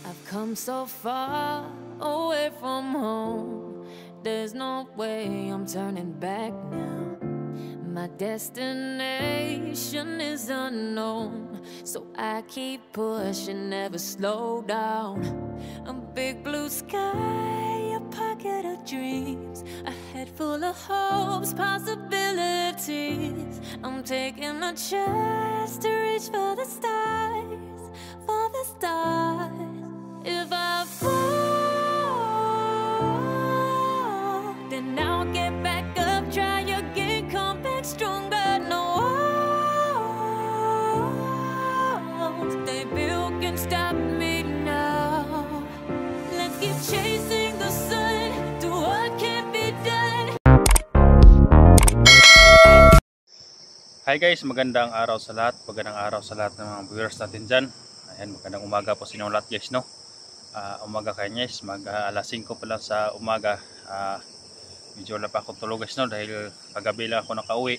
I've come so far away from home. There's no way I'm turning back now. My destination is unknown, so I keep pushing, never slow down. A big blue sky, a pocket of dreams, a head full of hopes, possibilities. I'm taking a chance to reach for the stars, for the stars. If I fall, then I'll get back up, try again, come back stronger. No walls they built can stop me now. Let's keep chasing the sun, do what can be done. Hi guys, magandang araw sa lahat. Magandang araw sa lahat ng mga viewers natin dyan. Ayan, magandang umaga po sa inyong lahat guys, no? Umaga kayo guys, alas 5 pa lang sa umaga. Medyo wala pa akong tulog guys, no? Dahil kagabi lang ako nakauwi.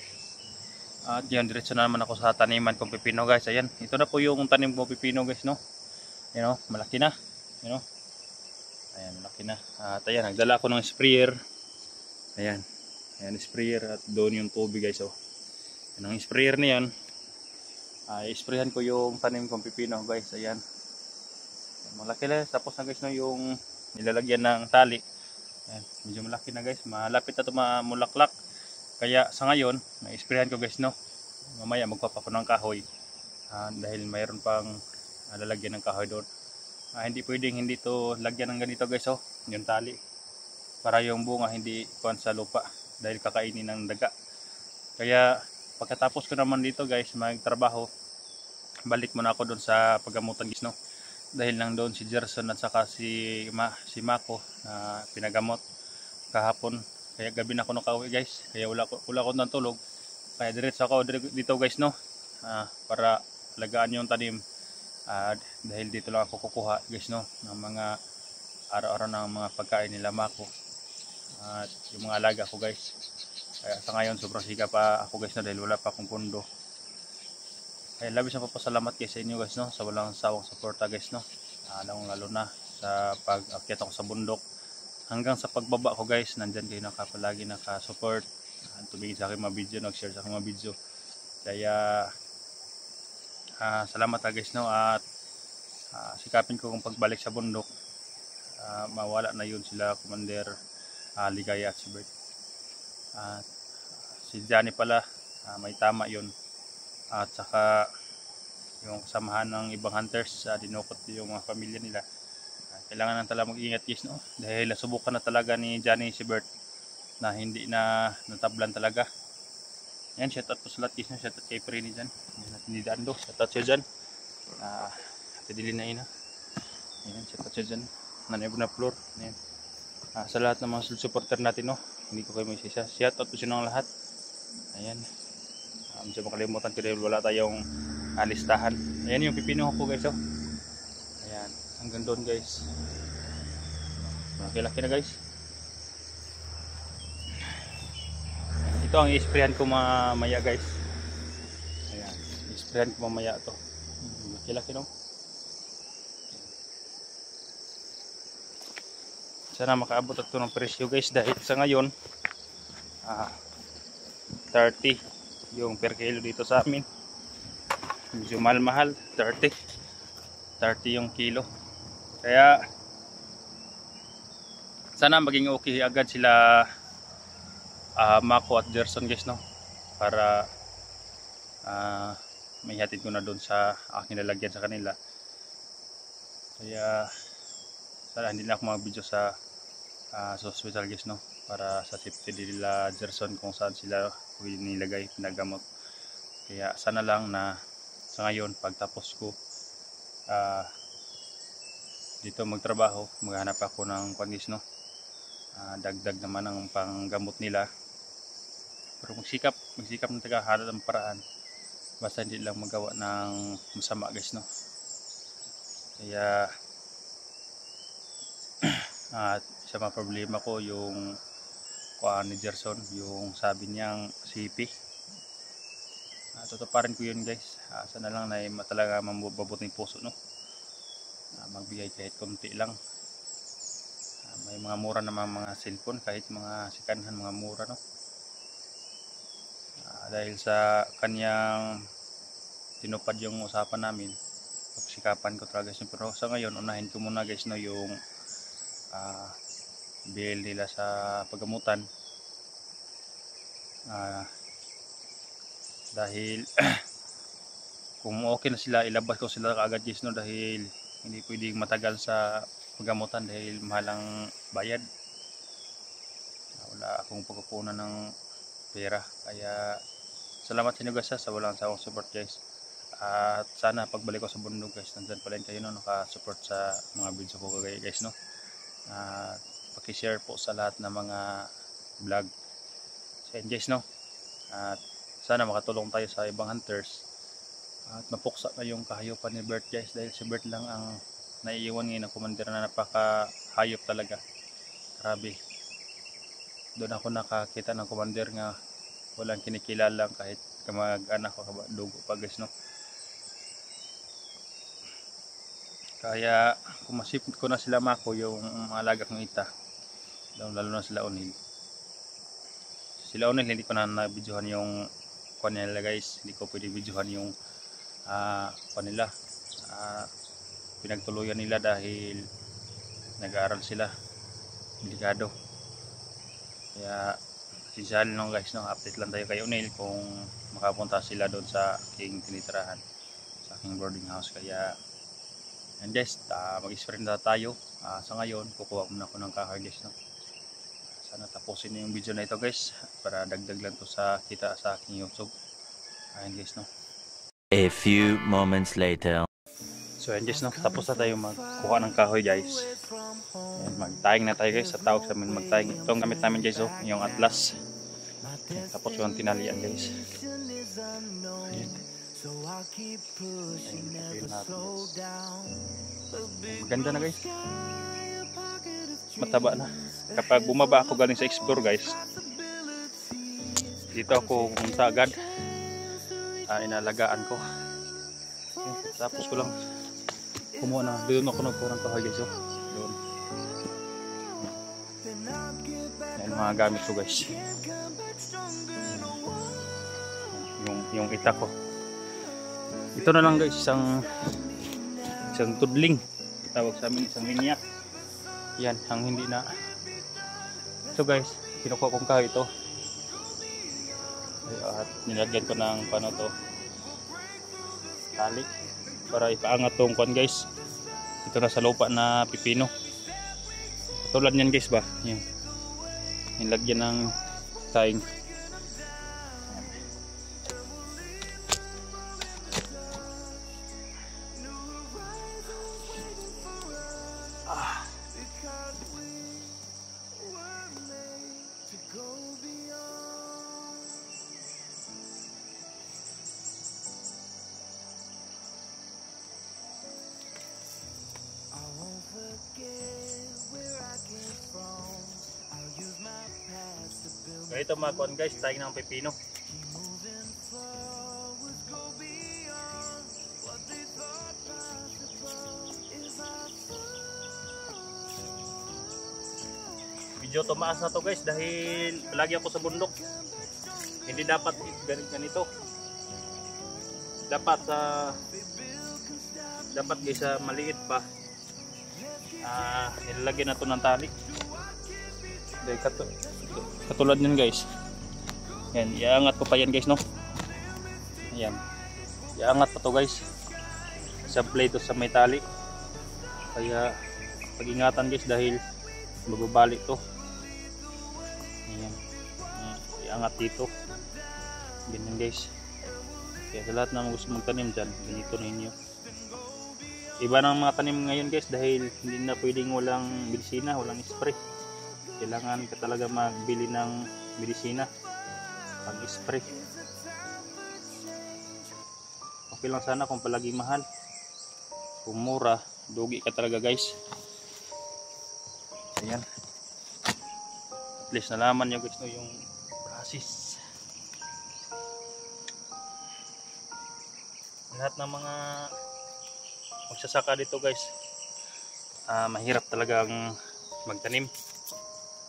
At yun, diretso na naman ako sa taniman kong pipino guys. Ayan, ito na po yung tanim kong pipino guys, no? Ayan, no? Malaki na. Ayan, no? Ayan, malaki na. At ayan, nagdala ako ng sprayer. Ayan, ayan, sprayer. At doon yung tubig guys, oh. Ayan, ang sprayer na yan. I-sprayhan ko yung tanim kong pipino guys. Ayan, malaki na. Tapos na guys, no, yung nilalagyan ng tali. Ayan, medyo malaki na guys. Malapit na ito mamulaklak. Kaya sa ngayon, na-sprayhan ko guys, no. Mamaya magpapako ng kahoy. Dahil mayroon pang lalagyan ng kahoy doon. Hindi pwedeng hindi to lagyan ng ganito guys, oh. Yung tali. Para yung bunga hindi kuwan sa lupa. Dahil kakainin ng daga. Kaya pagkatapos ko naman dito guys magtrabaho, balik muna ako doon sa paggamutan guys, no. Dahil lang doon si Gerson at saka si Mako na pinagamot kahapon. Kaya gabi na ako nakauwi guys. Kaya wala ko ng tulog. Kaya diretso ako dito guys, no. Para alagaan yung tanim. Dahil dito lang ako kukuha guys, no, ng mga araw-araw ng mga pagkain nila Mako. At yung mga alaga ko guys. Kaya sa ngayon sobrang siga pa ako guys, no, dahil wala pa akong pundo. Kaya labis na papasalamat guys sa inyo guys, no, sa walang sawang suporta guys, no. Lalo na sa pag-akyat ako sa bundok hanggang sa pagbaba ko guys, nandyan kayo palagi nakasupport, tumingin sa aking mga video, nag-share sa aking mga video. Kaya salamat guys, no. At sikapin ko kung pagbalik sa bundok mawala na yun sila Commander Ligaya at si Bert. Si Johnny pala may tama yun. At saka yung kasamahan ng ibang hunters, dinukot yung mga pamilya nila. Kailangan na talaga mag-ingat guys, no, dahil nasubukan na talaga ni Johnny si Bert na hindi na natablan talaga. Yan, shout out po sa lahat guys, no. Shout out kay Prini dyan, hindi daan do, shout out siya dyan. Tidili na ina. Yan, shout out siya dyan, nanaybo na floor. Yan. Sa lahat ng mga supporter natin, no, hindi ko kayo may sisa, shout out po siya ng lahat. Ayan, hindi makalimutan ko dahil wala tayong listahan. Ayan yung pipino ko guys, oh. Ayan, hanggang doon guys. Malaki-laki na guys. Ito ang i-sprayan ko mamaya guys. Ayan, i-sprayan ko mamaya to. Malaki-laki, no. Sana makaabot ito ng presyo guys, dahil sa ngayon 30 yung per kilo dito sa amin. Medyo mahal, 30 yung kilo. Kaya sana maging okay agad sila Mako at Gerson guys, no, para may hatid ko na doon sa aking lalagyan sa kanila. Kaya sana hindi na ako mag-video sa hospital guys, no, para sa safety nila Gerson kung saan sila nilagay, pinagamot. Kaya sana lang na sa ngayon pagtapos ko dito magtrabaho, maghanap ako ng pangis, no, dagdag naman ang panggamot nila. Pero magsikap ng tagahanap ng paraan, basta hindi lang magawa ng masama guys, no. Kaya isa mga problema ko yung ni Gerson, yung sabi niyang CP. Tutuparin ko yun guys. Sana lang na talaga mabubuting puso, no. magbigay kahit konti lang. May mga mura naman mga cellphone, kahit mga sikanhan, mga mura, no. Dahil sa kanyang tinupad yung usapan namin, pagsikapan ko talaga guys. Pero sa ngayon, unahin ko muna guys, no, yung bill nila sa paggamutan. Dahil kung okay na sila, ilabas ko sila kaagad guys, no, dahil hindi pwedeng matagal sa paggamutan dahil mahalang bayad. Wala akong pagkukunan ng pera, kaya salamat sa inyo guys sa walang sawang support guys. At sana pagbalik ko sa bundok guys, nandyan pa rin kayo, no, nakasupport sa mga video ko guys, no. Paki-share po sa lahat ng mga vlog sa guys, no. At sana makatulong tayo sa ibang hunters at mapuksa na yung kahayupan ni Bert guys, dahil si Bert lang ang naiiwan ngayon ng commander na napakahayop talaga. Grabe, doon ako nakakita ng commander nga walang kinikilala kahit kamag-anak ko, dugo pa guys, no. Kaya kumasip ko na sila Mako, yung alaga kong ita, lalo na sila Onil. Sila Onil hindi ko na nabidyohan yung kanila guys, hindi ko pwede bidyohan yung kanila. Pinagtuluyan nila dahil nag-aaral sila, delikado. Kaya sisali lang guys, no, update lang tayo kay Onil kung makapunta sila doon sa aking tinitirahan, sa aking boarding house. Kaya and guys, mag-sprint na tayo. Sa ngayon, kukuha muna ako ng kahoy guys, no. Sana tapusin na yung video na ito guys, para dagdag lang to sa kita sa aking YouTube. Ayan guys, no. A few moments later. So ayan guys, no, tapos na tayo magkuha ng kahoy guys. Ayan, magtaying na tayo guys, sa tawag sa amin magtaying. Itong gamit namin guys, oh, yung atlas. Ayan, tapos yung tinalian guys. Ayan. Maganda na guys, mataba na. Kapag bumaba ako galing sa explore guys, dito ako pumunta agad, inalagaan ko. Okay, tapos ko lang kumuha na, doon ako nagkuha ng kahoy guys, oh. Doon. Yan mga gamit ko guys, yung ita ko. Ito na lang guys, isang tudling, tawag sa amin isang linya. Yan ang hindi na. So guys, kinukuha kong kahoy ito at nilagyan ko ng paano to, tali, para ipaangat tong kwan guys. Ito na sa lupa na pipino, katulad nyan guys ba, yan, nilagyan ng taing. Ito mga kuwan guys, tayo ng pepino. Medyo tumaas na to guys dahil palagi ako sa bundok. Hindi dapat ganito. Dapat guys sa maliit pa. Nilalagyan na to ng tali. Dahil katulad nyan guys. Yan, iangat ko pa yan guys, no. Ayan. Iangat pa to guys. Sablay to sa may tali. Kaya pag-ingatan guys dahil magbabalik to. Ayan. Iangat dito. Ganyan guys. Kaya sa lahat na gusto magtanim dyan, ganito ninyo. Iba ng mga tanim ngayon guys dahil hindi na pwedeng walang medisina, walang spray. Kailangan ka talaga magbili ng medisina pag spray. Okay lang sana kung palaging mahal. Kung mura, dugi ka talaga guys. Ayan. At least nalaman nyo guys, no, yung process. Lahat ng mga magsasaka dito guys, mahirap talagang magtanim.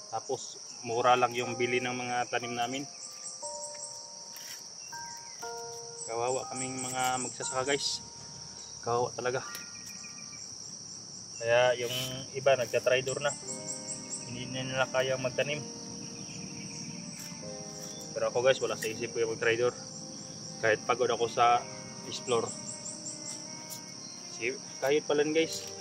Tapos mura lang yung bili ng mga tanim namin. Kawawa kaming mga magsasaka guys. Kawawa talaga. Kaya yung iba nagta-trydor na. Hindi na nila kaya magtanim. Pero ako guys, wala sa isip ko yung mag-trydor. Kahit pagod ako sa explore. Kahit palan guys.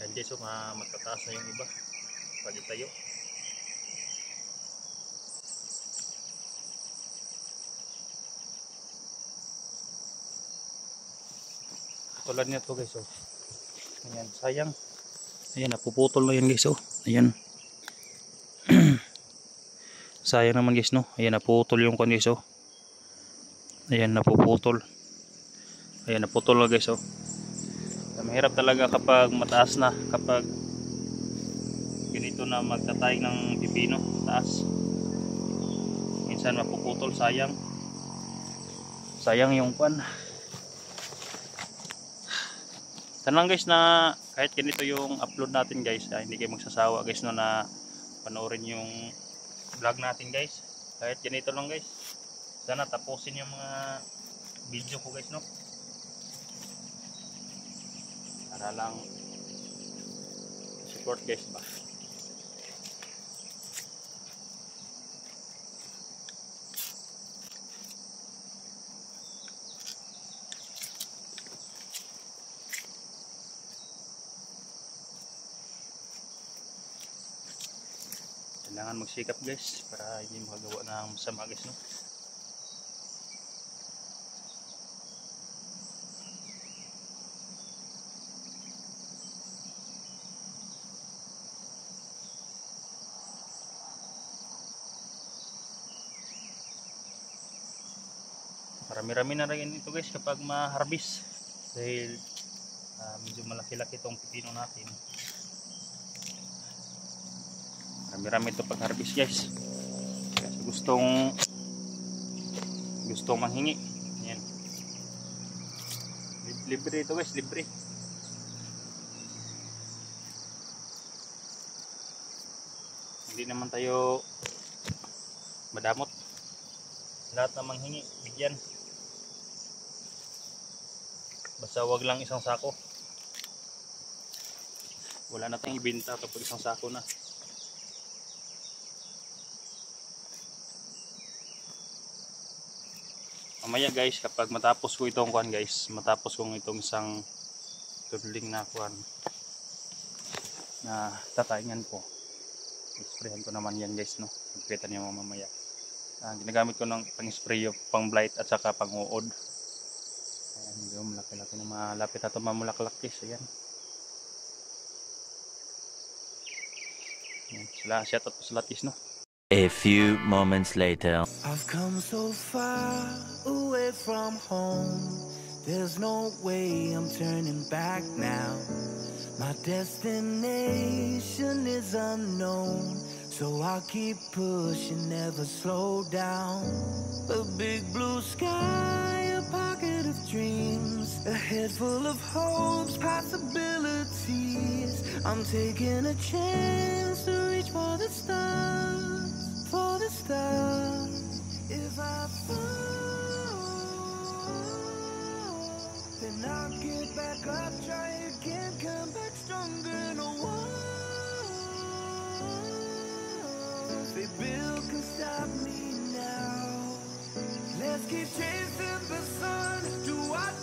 Ayan guys, so matataas na yung iba pag itayo. Tulad niya to guys, oh. Ayan, sayang. Ayan, napuputol na yan guys, oh. Ayan. Sayang naman guys, no. Ayan, naputol yung kon guys, oh. Ayan, napuputol. Ayan, naputol na guys, oh. Mahirap talaga kapag mataas na, kapag ganito na magtatayag ng pipino taas. Minsan mapuputol, sayang yung kwan. Tanang guys na kahit ganito yung upload natin guys, hindi kayo magsasawa guys no na panoorin yung vlog natin guys. Kahit ganito lang guys, sana tapusin yung mga video ko guys no, para lang support guys ba. Kailangan magsikap guys para hindi makagawa ng masama guys no. Marami-rami na rin ito guys kapag ma-harvest dahil medyo malaki-laki itong pipino natin. Marami-rami ito pag harvest guys. Kasi gustong manghingi. Ayan. Libre ito guys, libre. Hindi naman tayo madamot. Lahat na manghingi, bigyan. Basta wag lang isang sako. Wala na tayong ibenta kapag isang sako na. Mamaya guys, kapag matapos ko itong kuan guys, matapos kong itong isang tudling na kuan na tataingan ko, isprayan ko naman yan guys no. Magkita niyo mamaya. Ginagamit ko ng pang-spray yung pang blight at saka pang uod. Ayan, medyo malaki-laki na malapit na ito mamulaklak guys. Ayan. Ayan, shout out po sa lahat guys no. A few moments later. I've come so far away from home. There's no way I'm turning back now. My destination is unknown, so I'll keep pushing, never slow down. A big blue sky, a pocket of dreams, a head full of hopes, possibilities. I'm taking a chance to reach for the stars, for the stars. If I fall, then I'll get back up, try again, come back stronger. No one, they build can stop me now. Let's keep chasing the sun, do what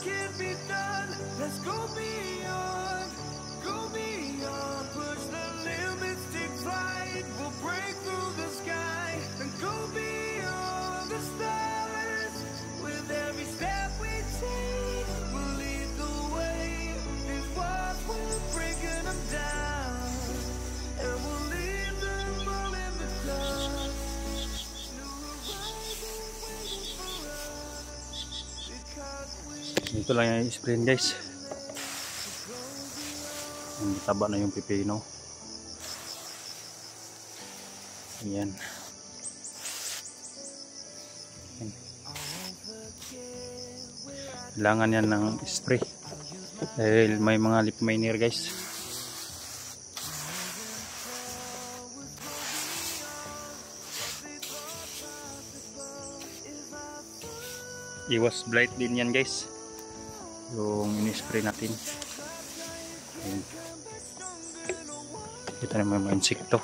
Dito lang yung spray guys. Taba na yung pipino. Ayan. Ayan. Kailangan yan ng spray dahil may mga leaf miner guys. Iwas blight din yan guys, yung ini-spray natin. Ayan. Kita naman mga insekto.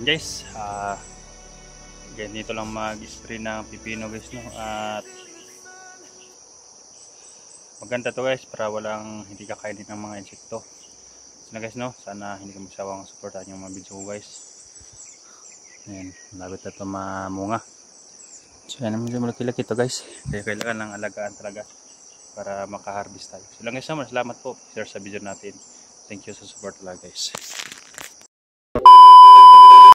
Guys, ganito lang mag-spray ng pipino guys, no? At maganda to guys para walang hindi kakainin ng mga insekto. So guys, no? Sana hindi ka magsawang supportan yung mga video ko guys. Ayan, malapit na ito mamunga. So yan, medyo malaki-laki ito guys. Kaya kailangan lang alagaan talaga para makaharvest tayo. So lang guys, salamat po share sa video natin. Thank you sa support talaga guys.